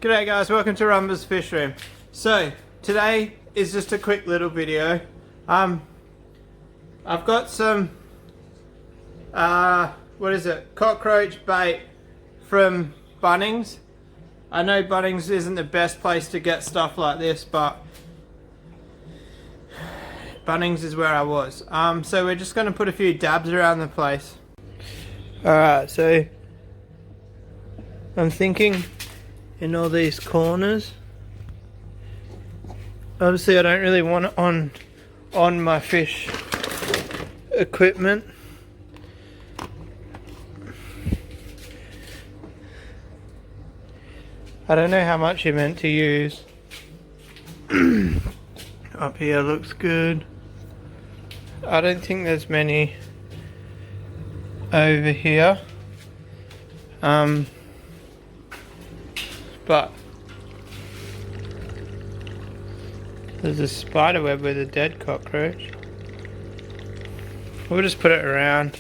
G'day guys, welcome to Rumba's Fish Room. So, today is just a quick little video. I've got some, cockroach bait from Bunnings. I know Bunnings isn't the best place to get stuff like this, but Bunnings is where I was. So we're just going to put a few dabs around the place. Alright, so I'm thinking in all these corners. Obviously I don't really want it on my fish equipment. I don't know how much you're meant to use. Up here looks good. I don't think there's many over here. But there's a spider web with a dead cockroach. We'll just put it around.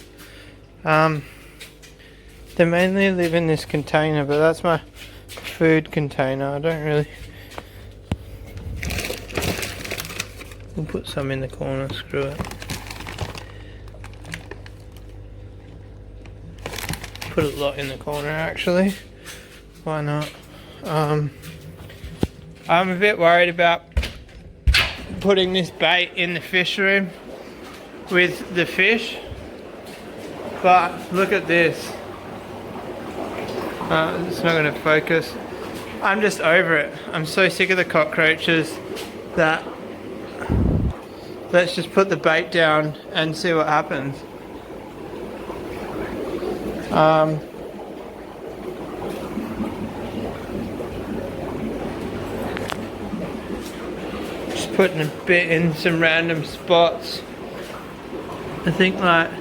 They mainly live in this container, but that's my food container. I don't really... We'll put some in the corner, screw it. Put a lot in the corner actually. Why not? I'm a bit worried about putting this bait in the fish room with the fish, but look at this. It's not going to focus. I'm just over it. I'm so sick of the cockroaches that let's just put the bait down and see what happens. Putting a bit in some random spots. I think like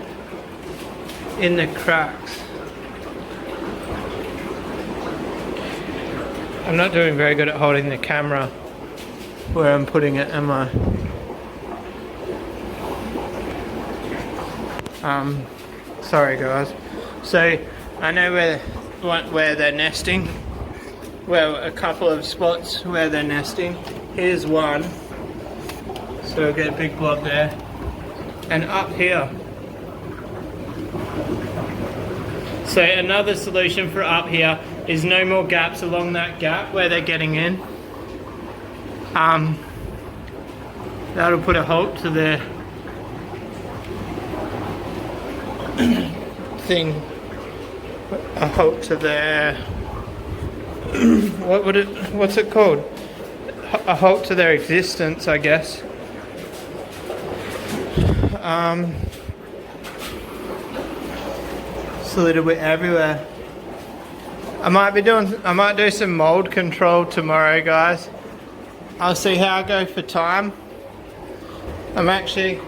in the cracks. I'm not doing very good at holding the camera where I'm putting it, am I? Sorry guys. So I know where they're nesting. Well, a couple of spots where they're nesting. Here's one. So we'll get a big blob there. And up here. So another solution for up here is no more gaps along that gap where they're getting in. That'll put a halt to their thing. A halt to their what's it called? A halt to their existence, I guess. It's a little bit everywhere. I might do some mold control tomorrow, guys. I'll see how I go for time. I'm actually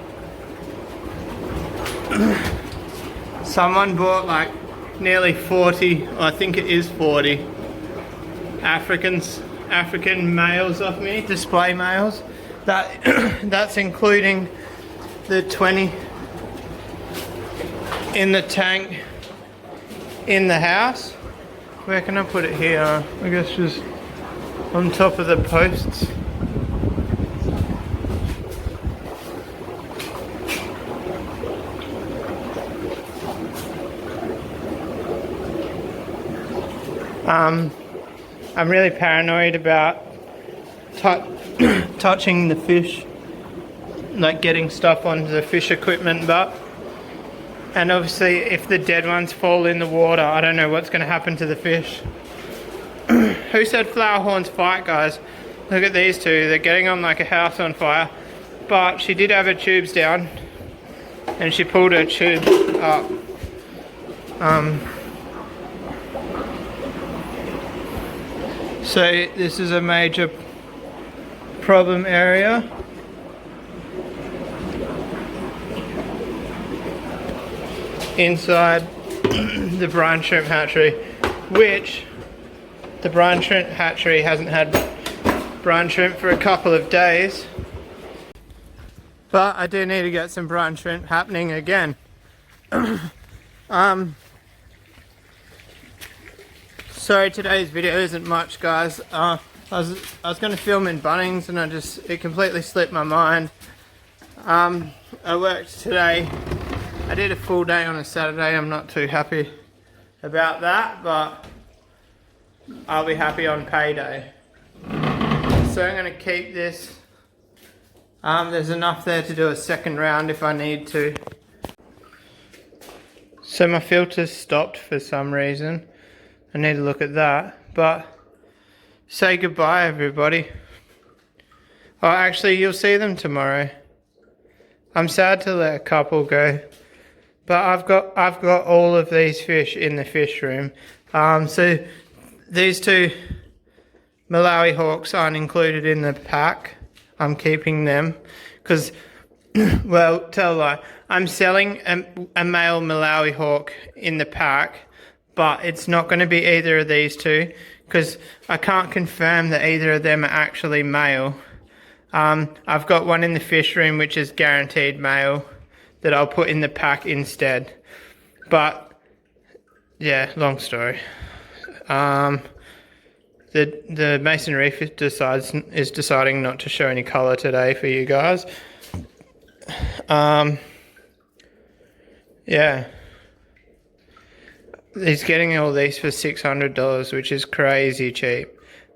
someone bought like nearly 40, I think it is 40 African males off me, display males. That's including the 20 in the tank in the house. Where can I put it here? I guess just on top of the posts. I'm really paranoid about touching the fish, like getting stuff onto the fish equipment, and obviously if the dead ones fall in the water, I don't know what's going to happen to the fish. Who said flower horns fight, guys? Look at these two, they're getting on like a house on fire, but she did have her tubes down and she pulled her tube up. So this is a major problem area. Inside the brine shrimp hatchery, which the brine shrimp hatchery hasn't had brine shrimp for a couple of days, but I do need to get some brine shrimp happening again. Sorry, today's video isn't much, guys. I was going to film in Bunnings and it completely slipped my mind. I worked today. I did a full day on a Saturday. I'm not too happy about that, but I'll be happy on payday. So I'm going to keep this. There's enough there to do a second round if I need to. So my filter's stopped for some reason. I need to look at that, but say goodbye, everybody. Oh, actually, you'll see them tomorrow. I'm sad to let a couple go, but I've got all of these fish in the fish room. So these two Malawi hawks aren't included in the pack. I'm keeping them because, well, tell a lie. I'm selling a male Malawi hawk in the pack, but it's not going to be either of these two because I can't confirm that either of them are actually male. I've got one in the fish room which is guaranteed male that I'll put in the pack instead. But yeah, long story. The Mason Reef is deciding not to show any colour today for you guys. Yeah. He's getting all these for $600, which is crazy cheap.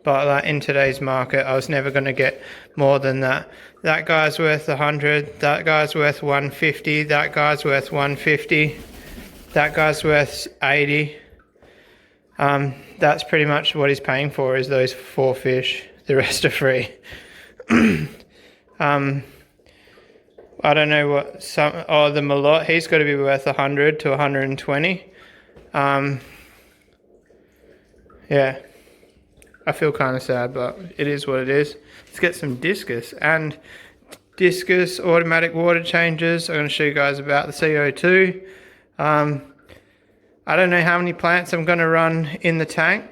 But like in today's market, I was never going to get more than that. That guy's worth 100. That guy's worth 150. That guy's worth 150. That guy's worth 80. That's pretty much what he's paying for, is those 4 fish. The rest are free. I don't know what the Malot, he's got to be worth 100 to 120. Yeah, I feel kind of sad, but it is what it is. Let's get some discus. And discus automatic water changes. I'm going to show you guys about the CO2. I don't know how many plants I'm going to run in the tank.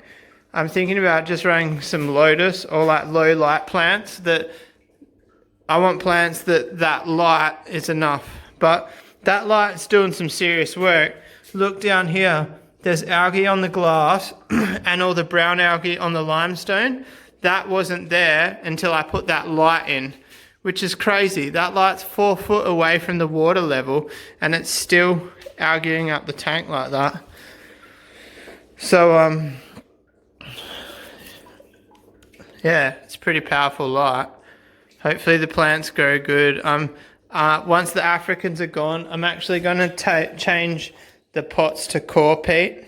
I'm thinking about just running some lotus or like low light plants. That I want plants that light is enough, but that light's doing some serious work. Look down here, there's algae on the glass and all the brown algae on the limestone. That wasn't there until I put that light in, which is crazy. That light's 4 foot away from the water level and it's still algaeing up the tank like that. So, yeah, it's a pretty powerful light. Hopefully the plants grow good. Once the Africans are gone, I'm actually going to change the pots to core peat.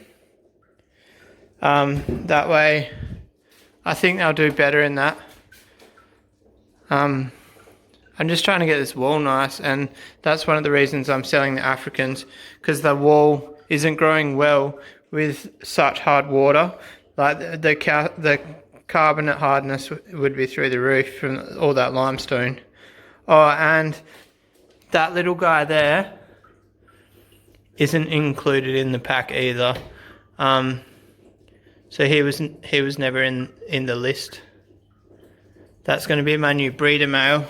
That way, I think they'll do better in that. I'm just trying to get this wall nice, and that's one of the reasons I'm selling the Africans, because the wall isn't growing well with such hard water. Like the carbonate hardness would be through the roof from all that limestone. Oh, and that little guy there isn't included in the pack either. So he was never in the list. That's going to be my new breeder male.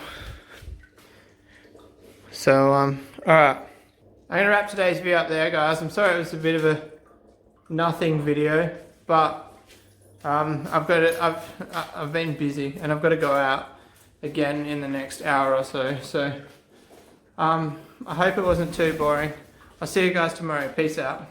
So alright, I'm going to wrap today's video up there, guys. I'm sorry it was a bit of a nothing video, but I've been busy and I've got to go out again in the next hour or so. So I hope it wasn't too boring. I'll see you guys tomorrow. Peace out.